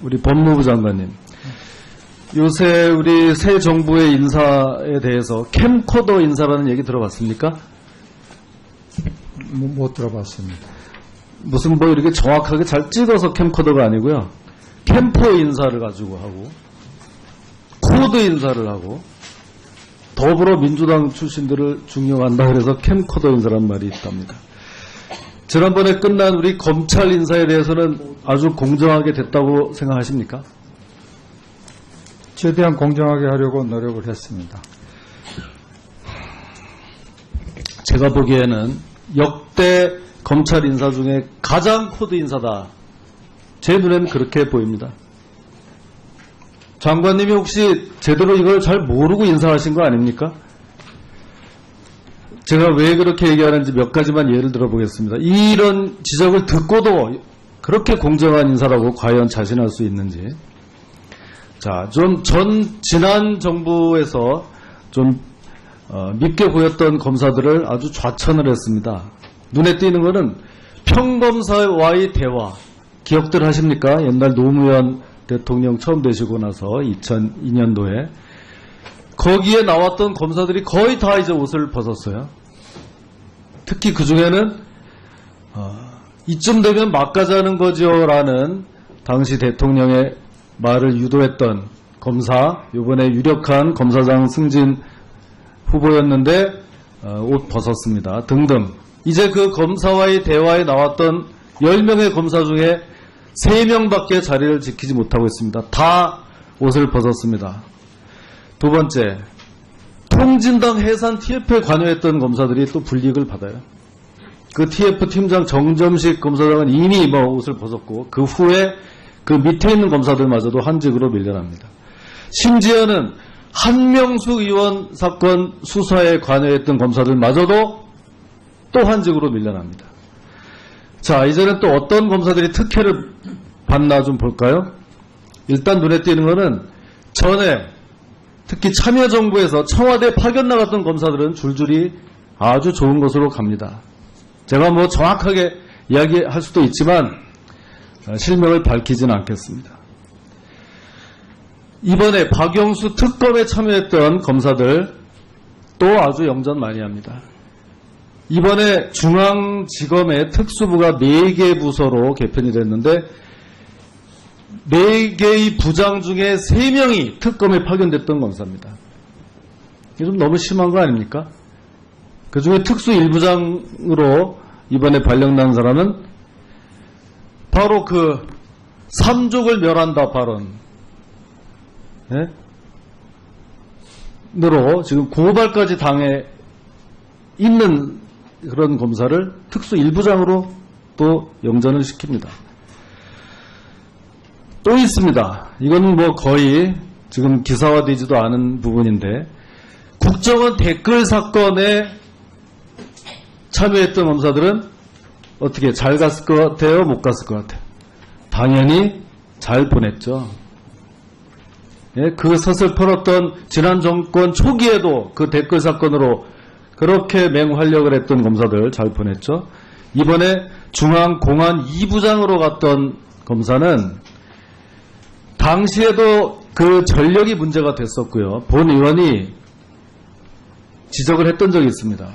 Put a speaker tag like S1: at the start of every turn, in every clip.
S1: 우리 법무부 장관님, 요새 우리 새 정부의 인사에 대해서 캠코더 인사라는 얘기 들어봤습니까?
S2: 못 들어봤습니다.
S1: 무슨 뭐 이렇게 정확하게 잘 찍어서 캠코더가 아니고요. 캠퍼 인사를 가지고 하고 코드 인사를 하고 더불어민주당 출신들을 중용한다 그래서 캠코더 인사란 말이 있답니다. 지난번에 끝난 우리 검찰 인사에 대해서는 아주 공정하게 됐다고 생각하십니까?
S2: 최대한 공정하게 하려고 노력을 했습니다.
S1: 제가 보기에는 역대 검찰 인사 중에 가장 코드 인사다. 제 눈에는 그렇게 보입니다. 장관님이 혹시 제대로 이걸 잘 모르고 인사하신 거 아닙니까? 제가 왜 그렇게 얘기하는지 몇 가지만 예를 들어보겠습니다. 이런 지적을 듣고도 그렇게 공정한 인사라고 과연 자신할 수 있는지. 자, 좀 지난 정부에서 좀 밉게 보였던 검사들을 아주 좌천을 했습니다. 눈에 띄는 거는 평검사와의 대화. 기억들 하십니까? 옛날 노무현 대통령 처음 되시고 나서 2002년도에 거기에 나왔던 검사들이 거의 다 이제 옷을 벗었어요. 특히 그 중에는 이쯤 되면 막가자는 거죠라는 당시 대통령의 말을 유도했던 검사, 이번에 유력한 검사장 승진 후보였는데 옷 벗었습니다. 등등. 이제 그 검사와의 대화에 나왔던 10명의 검사 중에 3명밖에 자리를 지키지 못하고 있습니다. 다 옷을 벗었습니다. 두 번째, 통진당 해산 TF에 관여했던 검사들이 또 불이익을 받아요. 그 TF 팀장 정점식 검사장은 이미 옷을 벗었고 그 후에 그 밑에 있는 검사들마저도 한직으로 밀려납니다. 심지어는 한명숙 의원 사건 수사에 관여했던 검사들마저도 또 한직으로 밀려납니다. 자, 이제는 또 어떤 검사들이 특혜를 받나 좀 볼까요? 일단 눈에 띄는 거는 전에 특히 참여정부에서 청와대 파견 나갔던 검사들은 줄줄이 아주 좋은 곳으로 갑니다. 제가 뭐 정확하게 이야기할 수도 있지만 실명을 밝히지는 않겠습니다. 이번에 박영수 특검에 참여했던 검사들 또 아주 영전 많이 합니다. 이번에 중앙지검의 특수부가 4개 부서로 개편이 됐는데 4개의 부장 중에 3명이 특검에 파견됐던 검사입니다. 이게 좀 너무 심한 거 아닙니까? 그 중에 특수 1부장으로 이번에 발령난 사람은 바로 그 삼족을 멸한다 발언 으로 지금 고발까지 당해 있는 그런 검사를 특수 1부장으로 또 영전을 시킵니다. 또 있습니다. 이건 뭐 거의 지금 기사화되지도 않은 부분인데 국정원 댓글 사건에 참여했던 검사들은 어떻게 잘 갔을 것 같아요? 못 갔을 것 같아요? 당연히 잘 보냈죠. 예, 그 섯을 털었던 지난 정권 초기에도 그 댓글 사건으로 그렇게 맹활약을 했던 검사들 잘 보냈죠. 이번에 중앙공안 2부장으로 갔던 검사는 당시에도 그 전력이 문제가 됐었고요. 본 의원이 지적을 했던 적이 있습니다.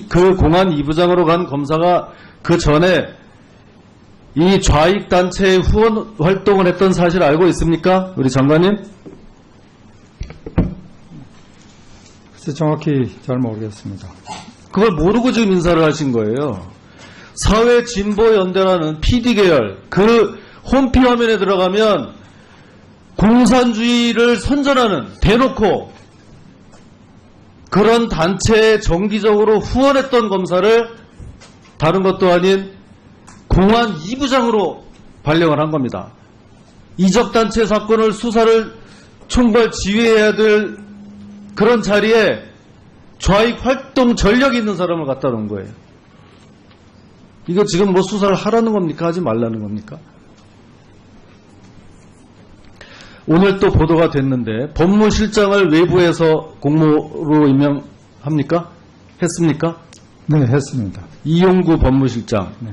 S1: 그 공안 2부장으로 간 검사가 그 전에 이 좌익단체의 후원 활동을 했던 사실 알고 있습니까? 우리 장관님?
S2: 글쎄 정확히 잘 모르겠습니다.
S1: 그걸 모르고 지금 인사를 하신 거예요. 사회진보연대라는 PD계열, 그 홈피 화면에 들어가면 공산주의를 선전하는 대놓고 그런 단체에 정기적으로 후원했던 검사를 다른 것도 아닌 공안 2부장으로 발령을 한 겁니다. 이적단체 사건을 수사를 총괄 지휘해야 될 그런 자리에 좌익 활동 전력이 있는 사람을 갖다 놓은 거예요. 이거 지금 뭐 수사를 하라는 겁니까? 하지 말라는 겁니까? 오늘 또 보도가 됐는데 법무실장을 외부에서 공모로 임명합니까? 했습니까?
S2: 네, 했습니다.
S1: 이용구 법무실장.
S2: 네.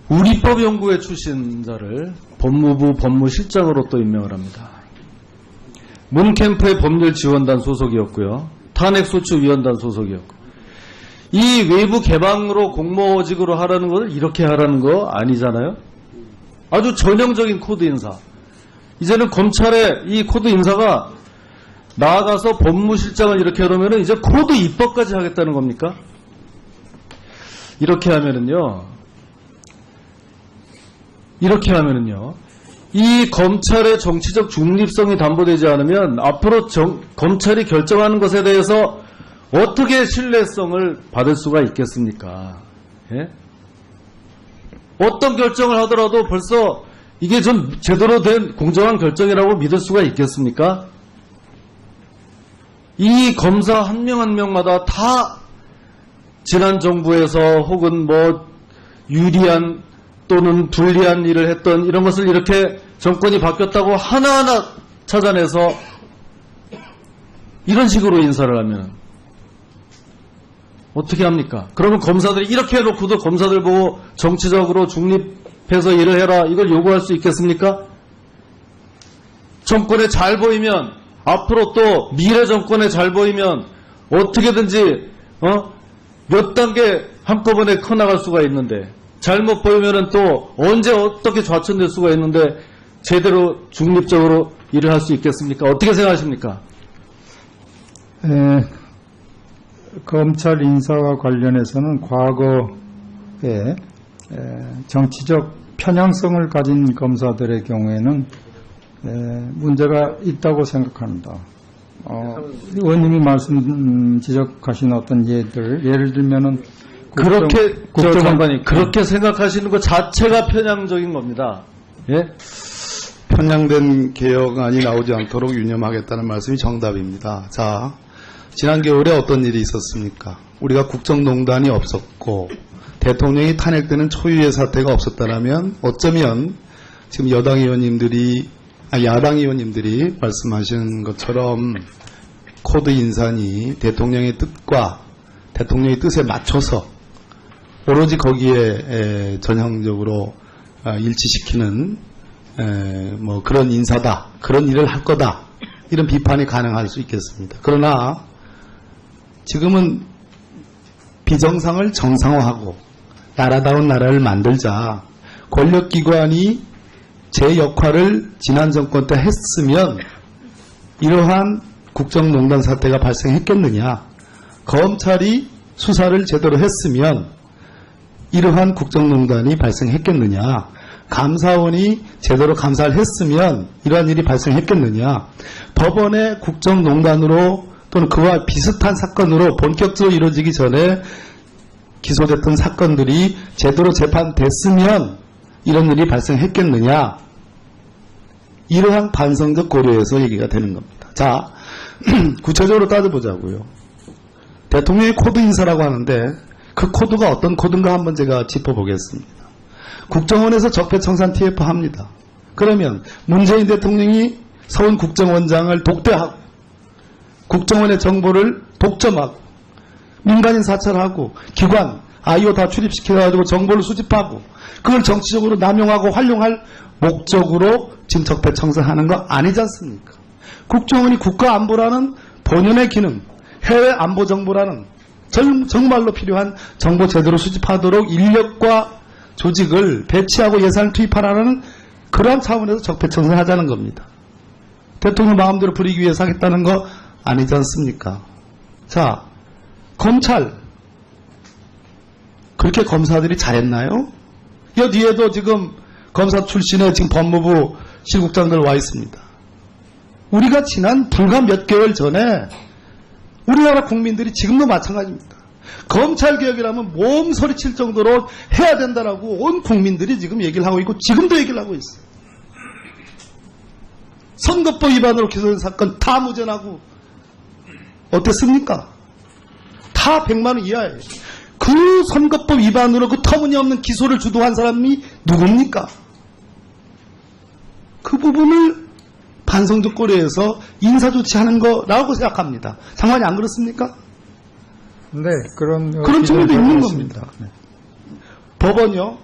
S1: 우리법연구회 출신자를 법무부 법무실장으로 또 임명을 합니다. 문캠프의 법률지원단 소속이었고요. 탄핵소추위원단 소속이었고, 이 외부 개방으로 공모직으로 하라는 걸 이렇게 하라는 거 아니잖아요. 아주 전형적인 코드 인사. 이제는 검찰의 이 코드 인사가 나아가서 법무실장을 이렇게 하려면 이제 코드 입법까지 하겠다는 겁니까? 이렇게 하면은요, 이 검찰의 정치적 중립성이 담보되지 않으면 앞으로 검찰이 결정하는 것에 대해서 어떻게 신뢰성을 받을 수가 있겠습니까? 예? 어떤 결정을 하더라도 벌써 이게 좀 제대로 된 공정한 결정이라고 믿을 수가 있겠습니까? 이 검사 한 명 한 명마다 다 지난 정부에서 혹은 뭐 유리한 또는 불리한 일을 했던 이런 것을 이렇게 정권이 바뀌었다고 하나하나 찾아내서 이런 식으로 인사를 하면 어떻게 합니까? 그러면 검사들이 이렇게 해놓고도 검사들 보고 정치적으로 중립해서 일을 해라 이걸 요구할 수 있겠습니까? 정권에 잘 보이면 앞으로 또 미래 정권에 잘 보이면 어떻게든지 몇 단계 한꺼번에 커나갈 수가 있는데 잘못 보이면은 또 언제 어떻게 좌천될 수가 있는데 제대로 중립적으로 일을 할 수 있겠습니까? 어떻게 생각하십니까?
S2: 검찰 인사와 관련해서는 과거에 정치적 편향성을 가진 검사들의 경우에는 문제가 있다고 생각합니다. 의원님이 지적하신 어떤 예를 들면은
S1: 장관님, 그렇게 생각하시는 것 자체가 편향적인 겁니다. 예?
S3: 편향된 개혁안이 나오지 않도록 유념하겠다는 말씀이 정답입니다. 자, 지난 겨울에 어떤 일이 있었습니까? 우리가 국정농단이 없었고 대통령이 탄핵되는 초유의 사태가 없었다면 어쩌면 지금 야당 의원님들이 말씀하신 것처럼 코드 인사니 대통령의 뜻과 대통령의 뜻에 맞춰서 오로지 거기에 전형적으로 일치시키는 뭐 그런 인사다, 그런 일을 할 거다, 이런 비판이 가능할 수 있겠습니다. 그러나 지금은 비정상을 정상화하고 나라다운 나라를 만들자, 권력기관이 제 역할을 지난 정권 때 했으면 이러한 국정농단 사태가 발생했겠느냐, 검찰이 수사를 제대로 했으면 이러한 국정농단이 발생했겠느냐, 감사원이 제대로 감사를 했으면 이러한 일이 발생했겠느냐, 법원의 국정농단으로 또는 그와 비슷한 사건으로 본격적으로 이루어지기 전에 기소됐던 사건들이 제대로 재판됐으면 이런 일이 발생했겠느냐, 이러한 반성적 고려에서 얘기가 되는 겁니다. 자, 구체적으로 따져보자고요. 대통령의 코드 인사라고 하는데 그 코드가 어떤 코드인가 한번 제가 짚어보겠습니다. 국정원에서 적폐청산 TF 합니다. 그러면 문재인 대통령이 서울 국정원장을 독대하고 국정원의 정보를 독점하고 민간인 사찰하고 기관, IO 다 출입시켜가지고 정보를 수집하고 그걸 정치적으로 남용하고 활용할 목적으로 지금 적폐청산하는 거 아니지 않습니까? 국정원이 국가안보라는 본연의 기능, 해외 안보 정보라는 정말로 필요한 정보 제대로 수집하도록 인력과 조직을 배치하고 예산을 투입하라는 그러한 차원에서 적폐청산하자는 겁니다. 대통령 마음대로 부리기 위해서 하겠다는 거 아니지 않습니까? 자, 검찰 그렇게 검사들이 잘했나요? 이 뒤에도 지금 검사 출신의 지금 법무부 실국장들 와 있습니다. 우리가 지난 불과 몇 개월 전에 우리나라 국민들이 지금도 마찬가지입니다. 검찰개혁이라면 몸소리칠 정도로 해야 된다라고 온 국민들이 지금 얘기를 하고 있고 지금도 얘기를 하고 있어요. 선거법 위반으로 기소된 사건 다 무죄나고 어땠습니까? 다 100만 원 이하예요. 그 선거법 위반으로 그 터무니없는 기소를 주도한 사람이 누굽니까? 그 부분을 반성적 고려해서 인사조치하는 거라고 생각합니다. 장관이 안 그렇습니까?
S2: 네, 그런
S3: 측면도 있는
S2: 있습니다.
S3: 겁니다. 법원요.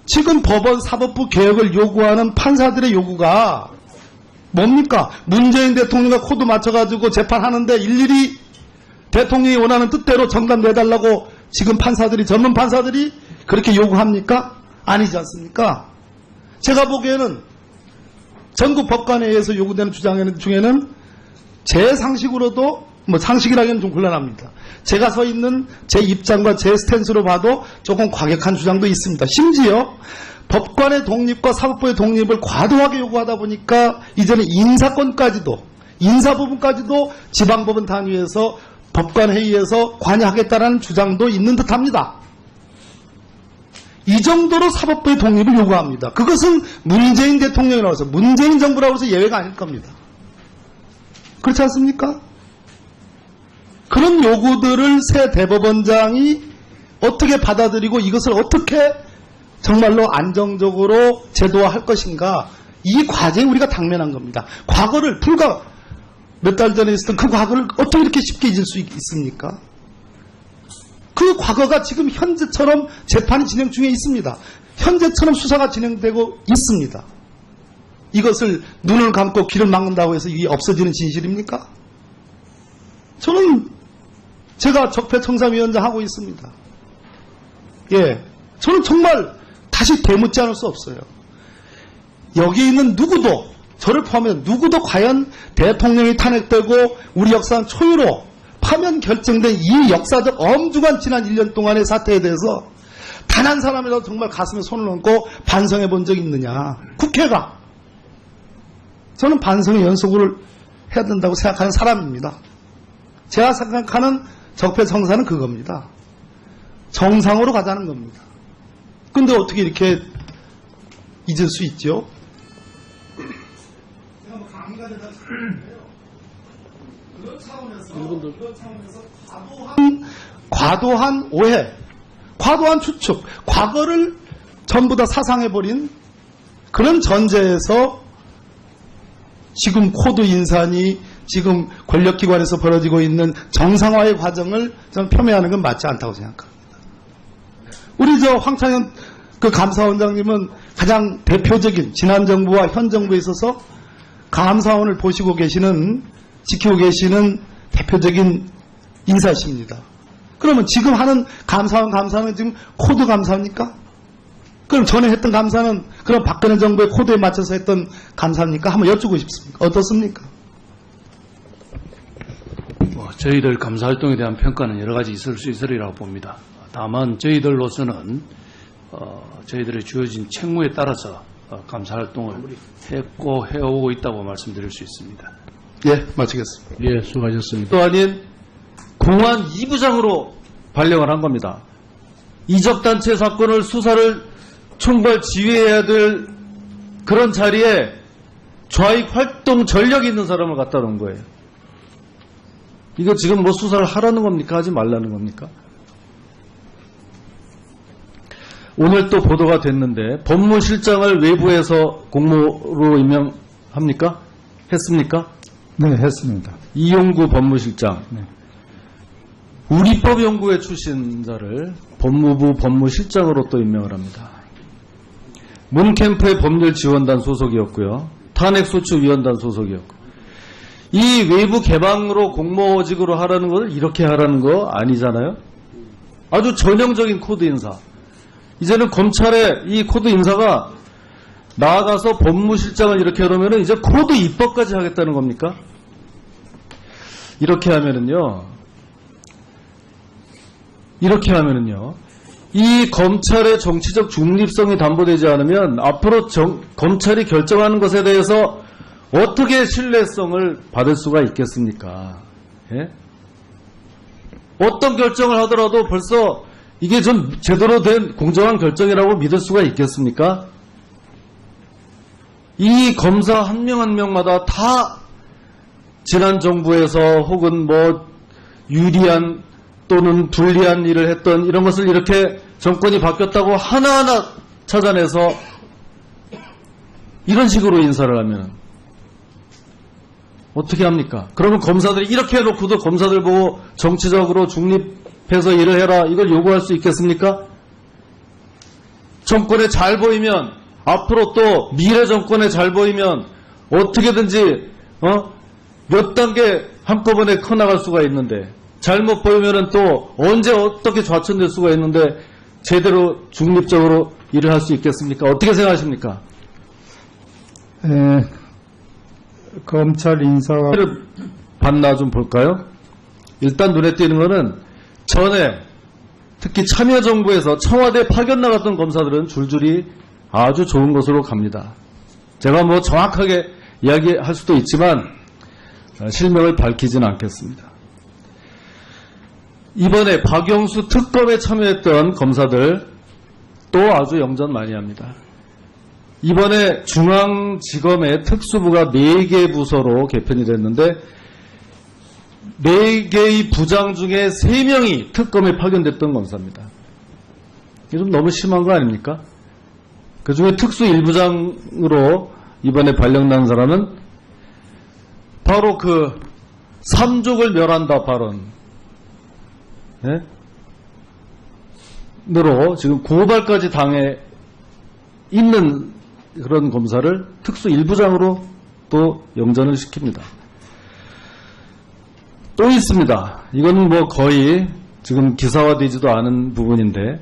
S3: 지금 법원 사법부 개혁을 요구하는 판사들의 요구가 뭡니까? 문재인 대통령과 코드 맞춰가지고 재판하는데 일일이 대통령이 원하는 뜻대로 정답 내달라고 지금 판사들이, 전문 판사들이 그렇게 요구합니까? 아니지 않습니까? 제가 보기에는 전국 법관에 의해서 요구되는 주장 중에는 제 상식으로도, 뭐 상식이라기는 좀 곤란합니다. 제가 서 있는 제 입장과 제 스탠스로 봐도 조금 과격한 주장도 있습니다. 심지어 법관의 독립과 사법부의 독립을 과도하게 요구하다 보니까 이제는 인사권까지도, 인사 부분까지도 지방법원 단위에서 법관회의에서 관여하겠다는 주장도 있는 듯합니다. 이 정도로 사법부의 독립을 요구합니다. 그것은 문재인 대통령이라고 해서, 문재인 정부라고 해서 예외가 아닐 겁니다. 그렇지 않습니까? 그런 요구들을 새 대법원장이 어떻게 받아들이고 이것을 어떻게 정말로 안정적으로 제도화할 것인가, 이 과제에 우리가 당면한 겁니다. 과거를, 불과 몇 달 전에 있었던 그 과거를 어떻게 이렇게 쉽게 잊을 수 있습니까? 그 과거가 지금 현재처럼 재판이 진행 중에 있습니다. 현재처럼 수사가 진행되고 있습니다. 이것을 눈을 감고 귀를 막는다고 해서 이게 없어지는 진실입니까? 저는 제가 적폐청산위원장 하고 있습니다. 예, 저는 정말 다시 되묻지 않을 수 없어요. 여기 있는 누구도, 저를 포함해서 누구도 과연 대통령이 탄핵되고 우리 역사는 초유로 파면 결정된 이 역사적 엄중한 지난 1년 동안의 사태에 대해서 단 한 사람이라도 정말 가슴에 손을 얹고 반성해 본 적이 있느냐. 국회가. 저는 반성의 연속을 해야 된다고 생각하는 사람입니다. 제가 생각하는 적폐청산은 그겁니다. 정상으로 가자는 겁니다. 근데 어떻게 이렇게 잊을 수 있죠? 그런 차원에서 과도한 오해, 과도한 추측, 과거를 전부 다 사상해버린 그런 전제에서 지금 코드 인산이 지금 권력기관에서 벌어지고 있는 정상화의 과정을 저는 폄훼하는 건 맞지 않다고 생각합니다. 우리 황창현 그 감사원장님은 가장 대표적인 지난 정부와 현 정부에 있어서 감사원을 보시고 계시는, 지키고 계시는 대표적인 인사십니다. 그러면 지금 하는 감사는 지금 코드 감사입니까? 그럼 전에 했던 감사는 그럼 박근혜 정부의 코드에 맞춰서 했던 감사입니까? 한번 여쭙고 싶습니다. 어떻습니까?
S4: 저희들 감사활동에 대한 평가는 여러 가지 있을 수 있으리라고 봅니다. 다만 저희들로서는 저희들의 주어진 책무에 따라서 감사활동을 했고 해오고 있다고 말씀드릴 수 있습니다.
S3: 예, 마치겠습니다.
S4: 예, 수고하셨습니다.
S1: 또 아닌 공안 2부장으로 발령을 한 겁니다. 이적단체 사건을 수사를 총괄 지휘해야 될 그런 자리에 좌익 활동 전력이 있는 사람을 갖다 놓은 거예요. 이거 지금 뭐 수사를 하라는 겁니까? 하지 말라는 겁니까? 오늘 또 보도가 됐는데 법무실장을 외부에서 공모로 임명합니까? 했습니까?
S2: 네, 했습니다.
S1: 이용구 법무실장.
S2: 네.
S1: 우리법연구회 출신자를 법무부 법무실장으로 또 임명을 합니다. 문캠프의 법률지원단 소속이었고요. 탄핵소추위원단 소속이었고. 이 외부 개방으로 공모직으로 하라는 것을 이렇게 하라는 거 아니잖아요. 아주 전형적인 코드 인사. 이제는 검찰의 이 코드 인사가 나아가서 법무실장을 이렇게 하려면 이제 코드 입법까지 하겠다는 겁니까? 이렇게 하면은요, 이 검찰의 정치적 중립성이 담보되지 않으면 앞으로 검찰이 결정하는 것에 대해서 어떻게 신뢰성을 받을 수가 있겠습니까? 예? 어떤 결정을 하더라도 벌써 이게 좀 제대로 된 공정한 결정이라고 믿을 수가 있겠습니까? 이 검사 한 명 한 명마다 다 지난 정부에서 혹은 뭐 유리한 또는 불리한 일을 했던 이런 것을 이렇게 정권이 바뀌었다고 하나하나 찾아내서 이런 식으로 인사를 하면 어떻게 합니까? 그러면 검사들이 이렇게 해놓고도 검사들 보고 정치적으로 중립해서 일을 해라 이걸 요구할 수 있겠습니까? 정권에 잘 보이면, 앞으로 또 미래 정권에 잘 보이면 어떻게든지 몇 단계 한꺼번에 커나갈 수가 있는데, 잘못 보이면은 또 언제 어떻게 좌천될 수가 있는데 제대로 중립적으로 일을 할 수 있겠습니까? 어떻게 생각하십니까?
S2: 검찰 인사와
S1: 봤나 좀 볼까요? 일단 눈에 띄는 거는 전에 특히 참여정부에서 청와대 파견 나갔던 검사들은 줄줄이 아주 좋은 곳으로 갑니다. 제가 뭐 정확하게 이야기할 수도 있지만 실명을 밝히지는 않겠습니다. 이번에 박영수 특검에 참여했던 검사들 또 아주 영전 많이 합니다. 이번에 중앙지검의 특수부가 4개 부서로 개편이 됐는데 4개의 부장 중에 3명이 특검에 파견됐던 검사입니다. 이게 좀 너무 심한 거 아닙니까? 그 중에 특수 1부장으로 이번에 발령난 사람은 바로 그 삼족을 멸한다 발언 으로 지금 고발까지 당해 있는 그런 검사를 특수 1부장으로 또 영전을 시킵니다. 또 있습니다. 이거는 뭐 거의 지금 기사화되지도 않은 부분인데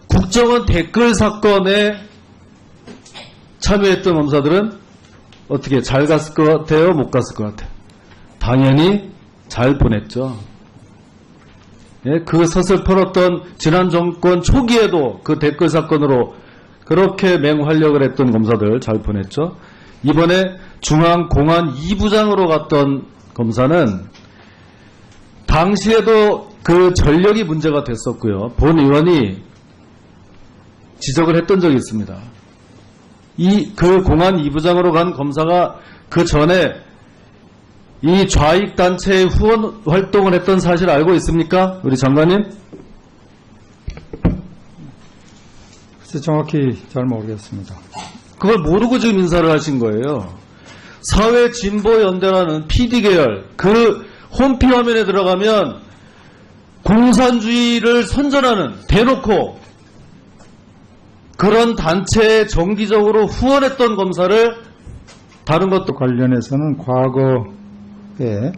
S1: 국정원 댓글 사건에 참여했던 검사들은 어떻게 잘 갔을 것 같아요? 못 갔을 것 같아요? 당연히 잘 보냈죠. 예, 그 서슬 펄었던 지난 정권 초기에도 그 댓글 사건으로 그렇게 맹활약을 했던 검사들 잘 보냈죠. 이번에 중앙공안 2부장으로 갔던 검사는 당시에도 그 전력이 문제가 됐었고요. 본 의원이 지적을 했던 적이 있습니다. 그 공안 2부장으로 간 검사가 그 전에 이 좌익단체의 후원 활동을 했던 사실 알고 있습니까? 우리 장관님?
S2: 글쎄 정확히 잘 모르겠습니다.
S1: 그걸 모르고 지금 인사를 하신 거예요. 사회진보연대라는 PD계열, 그 홈피 화면에 들어가면 공산주의를 선전하는, 대놓고 그런 단체에 정기적으로 후원했던 검사를 다른 것도
S2: 관련해서는 과거에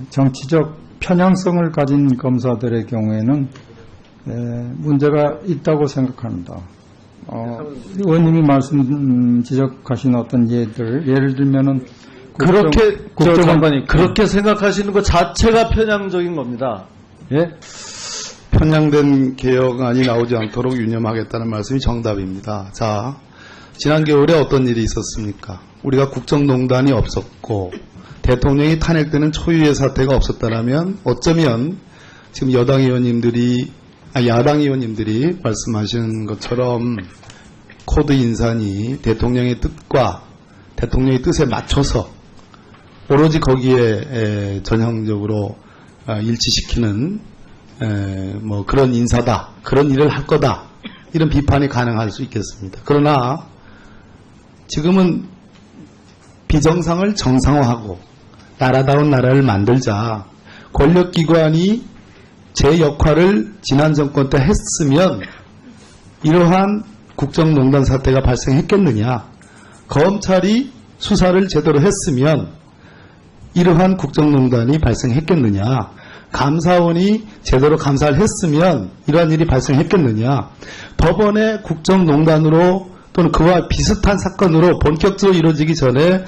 S2: 정치적 편향성을 가진 검사들의 경우에는 문제가 있다고 생각합니다. 의원님이 지적하신 어떤 예를 들면은
S1: 그렇게 장관님 그렇게 생각하시는 것 자체가 편향적인 겁니다. 예?
S3: 편향된 개혁안이 나오지 않도록 유념하겠다는 말씀이 정답입니다. 자, 지난 겨울에 어떤 일이 있었습니까? 우리가 국정농단이 없었고 대통령이 탄핵되는 초유의 사태가 없었다면 어쩌면 지금 야당 의원님들이 말씀하신 것처럼 코드 인산이 대통령의 뜻과 대통령의 뜻에 맞춰서 오로지 거기에 전형적으로 일치시키는 뭐 그런 인사다, 그런 일을 할 거다, 이런 비판이 가능할 수 있겠습니다. 그러나 지금은 비정상을 정상화하고 나라다운 나라를 만들자, 권력기관이 제 역할을 지난 정권 때 했으면 이러한 국정농단 사태가 발생했겠느냐, 검찰이 수사를 제대로 했으면 이러한 국정농단이 발생했겠느냐, 감사원이 제대로 감사를 했으면 이러한 일이 발생했겠느냐, 법원의 국정농단으로 또는 그와 비슷한 사건으로 본격적으로 이루어지기 전에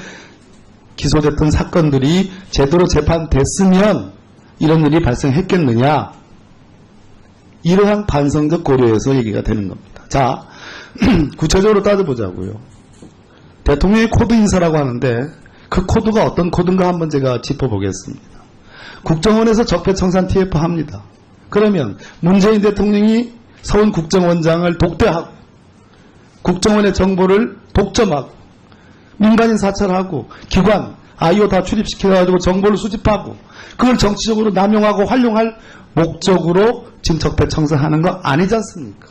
S3: 기소됐던 사건들이 제대로 재판됐으면 이런 일이 발생했겠느냐, 이러한 반성적 고려에서 얘기가 되는 겁니다. 자, 구체적으로 따져보자고요. 대통령이 코드 인사라고 하는데 그 코드가 어떤 코드인가 한번 제가 짚어보겠습니다. 국정원에서 적폐청산 TF 합니다. 그러면 문재인 대통령이 서울 국정원장을 독대하고 국정원의 정보를 독점하고 민간인 사찰하고 기관, 아이오 다 출입시켜가지고 정보를 수집하고 그걸 정치적으로 남용하고 활용할 목적으로 지금 적폐청산하는 거 아니지 않습니까?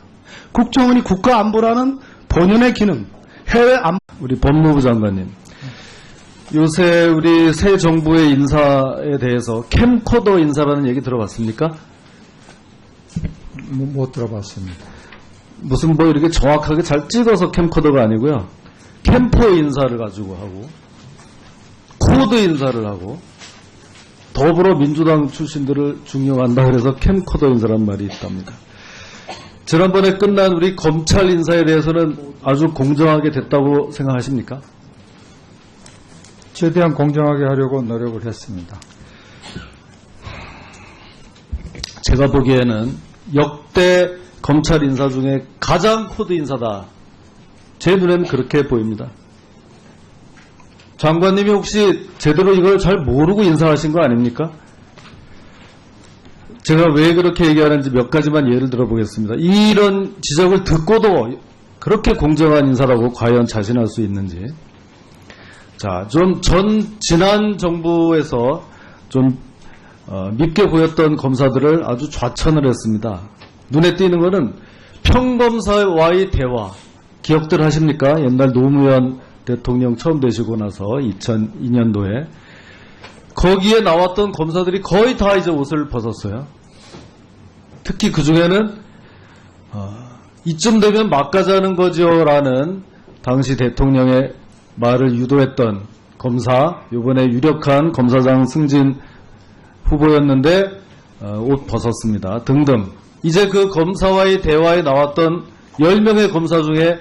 S3: 국정원이 국가안보라는 본연의 기능, 해외 안보.
S1: 우리 법무부 장관님, 요새 우리 새 정부의 인사에 대해서 캠코더 인사라는 얘기 들어봤습니까?
S2: 못 들어봤습니다.
S1: 무슨 뭐 이렇게 정확하게 잘 찍어서 캠코더가 아니고요. 캠퍼 인사를 가지고 하고 코드 인사를 하고 더불어민주당 출신들을 중용한다 그래서 캠코더 인사란 말이 있답니다. 지난번에 끝난 우리 검찰 인사에 대해서는 아주 공정하게 됐다고 생각하십니까?
S2: 최대한 공정하게 하려고 노력을 했습니다.
S1: 제가 보기에는 역대 검찰 인사 중에 가장 코드 인사다. 제 눈에는 그렇게 보입니다. 장관님이 혹시 제대로 이걸 잘 모르고 인사하신 거 아닙니까? 제가 왜 그렇게 얘기하는지 몇 가지만 예를 들어보겠습니다. 이런 지적을 듣고도 그렇게 공정한 인사라고 과연 자신할 수 있는지. 자, 좀 지난 정부에서 좀 밉게 보였던 검사들을 아주 좌천을 했습니다. 눈에 띄는 거는 평검사와의 대화. 기억들 하십니까? 옛날 노무현 대통령 처음 되시고 나서 2002년도에 거기에 나왔던 검사들이 거의 다 이제 옷을 벗었어요. 특히 그 중에는 이쯤 되면 막가자는 거죠라는 당시 대통령의 말을 유도했던 검사, 이번에 유력한 검사장 승진 후보였는데 옷 벗었습니다. 등등. 이제 그 검사와의 대화에 나왔던 10명의 검사 중에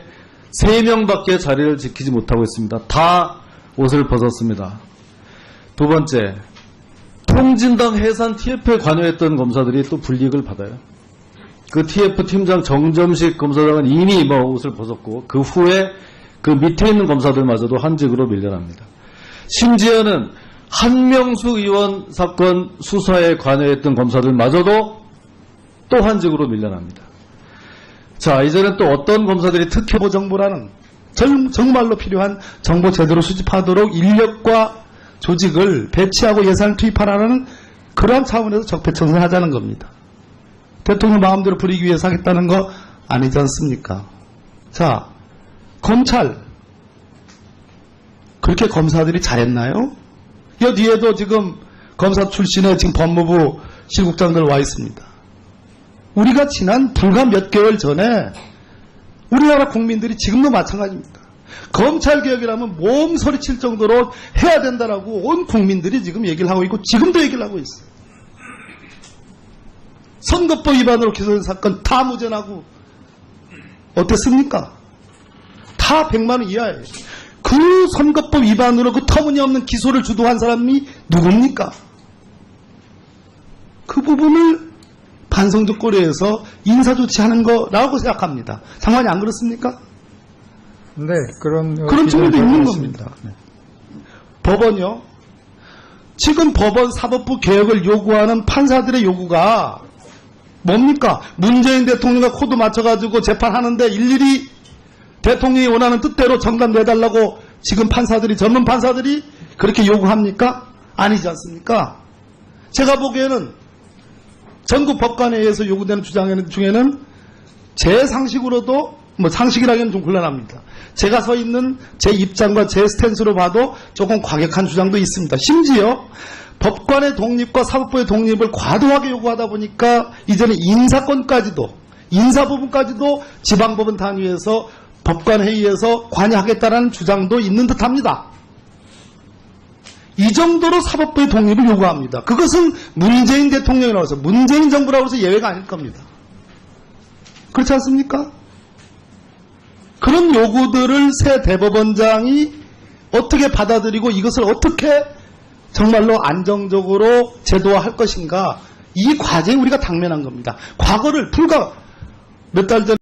S1: 3명밖에 자리를 지키지 못하고 있습니다. 다 옷을 벗었습니다. 두 번째, 통진당 해산 TF에 관여했던 검사들이 또 불이익을 받아요. 그 TF 팀장 정점식 검사장은 이미 옷을 벗었고 그 후에 그 밑에 있는 검사들마저도 한직으로 밀려납니다. 심지어는 한명수 의원 사건 수사에 관여했던 검사들마저도 또 한직으로 밀려납니다. 자, 이제는 또 어떤 검사들이
S3: 특혜보 정보라는 정말로 필요한 정보 제대로 수집하도록 인력과 조직을 배치하고 예산을 투입하라는 그러한 차원에서 적폐청산하자는 겁니다. 대통령 마음대로 부리기 위해서 하겠다는 거 아니지 않습니까? 자, 검찰 그렇게 검사들이 잘했나요? 여 뒤에도 지금 검사 출신의 지금 법무부 실국장들 와 있습니다. 우리가 지난 불과 몇 개월 전에 우리나라 국민들이 지금도 마찬가지입니다. 검찰개혁이라면 몸소리칠 정도로 해야 된다라고 온 국민들이 지금 얘기를 하고 있고 지금도 얘기를 하고 있어요. 선거법 위반으로 기소된 사건 다 무죄나고 어땠습니까? 다 100만 원 이하예요. 그 선거법 위반으로 그 터무니없는 기소를 주도한 사람이 누굽니까? 그 부분을 반성적 고려해서 인사조치하는 거라고 생각합니다. 장관이 안 그렇습니까?
S2: 네, 그런
S3: 측면도 있는
S2: 있습니다.
S3: 겁니다. 법원요. 지금 법원 사법부 개혁을 요구하는 판사들의 요구가 뭡니까? 문재인 대통령과 코드 맞춰가지고 재판하는데 일일이 대통령이 원하는 뜻대로 정답 내달라고 지금 판사들이, 전문 판사들이 그렇게 요구합니까? 아니지 않습니까? 제가 보기에는 전국 법관회의에서 요구되는 주장 중에는 제 상식으로도 상식이라기는 좀 곤란합니다. 제가 서 있는 제 입장과 제 스탠스로 봐도 조금 과격한 주장도 있습니다. 심지어 법관의 독립과 사법부의 독립을 과도하게 요구하다 보니까 이제는 인사권까지도, 인사 부분까지도 지방법원 단위에서 법관회의에서 관여하겠다는 주장도 있는 듯합니다. 이 정도로 사법부의 독립을 요구합니다. 그것은 문재인 대통령이라고 해서, 문재인 정부라고 해서 예외가 아닐 겁니다. 그렇지 않습니까? 그런 요구들을 새 대법원장이 어떻게 받아들이고 이것을 어떻게 정말로 안정적으로 제도화할 것인가, 이 과제에 우리가 당면한 겁니다. 과거를 불과 몇 달 전에